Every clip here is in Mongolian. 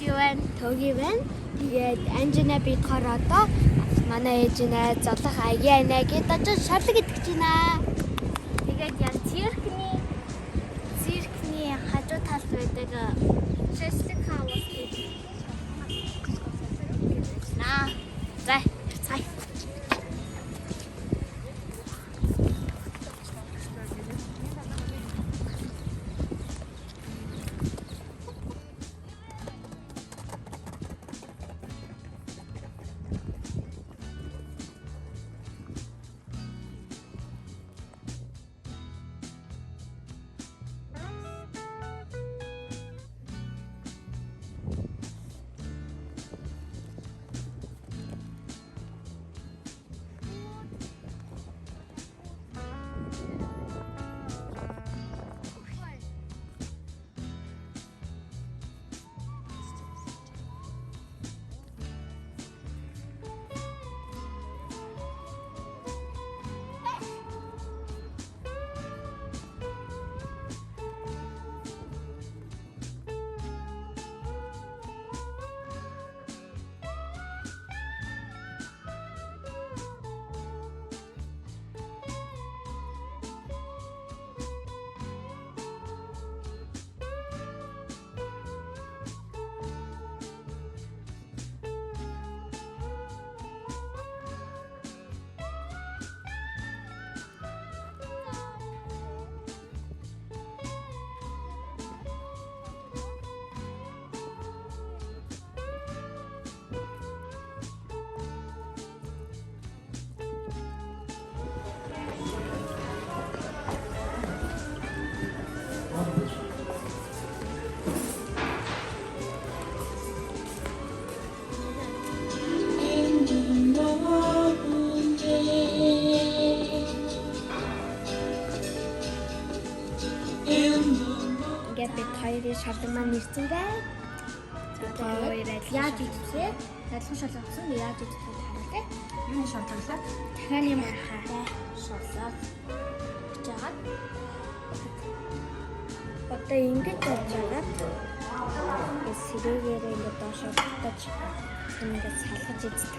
юу вэ? Төгий байна. Тэгээд анжина бидгээр одоо манай ээж нэ золох аяа нэ гэдэг очиж шарлаг идэж байна. Тэгээд яг циркний хажуу талд байдаг шашлык хаус гэж. За. Ингээд бид хоёрын шарлаг маань нэрсэн байна. Яаж идвэ? Адилхан шарлаг авсан. Яаж идвэ хараа. Юуны шалтгаалаа? Дахианы мархаа шарлаг. Жагаад. Одоо ингэж жагаад. Сэрээгээр ингээд доошоо татаж ингээд салгаж иддэг.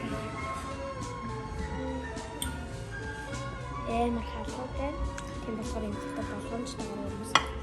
Амар халуун байна. Тийм болохоор энэ бүгд болгоомжтой хүмүүс.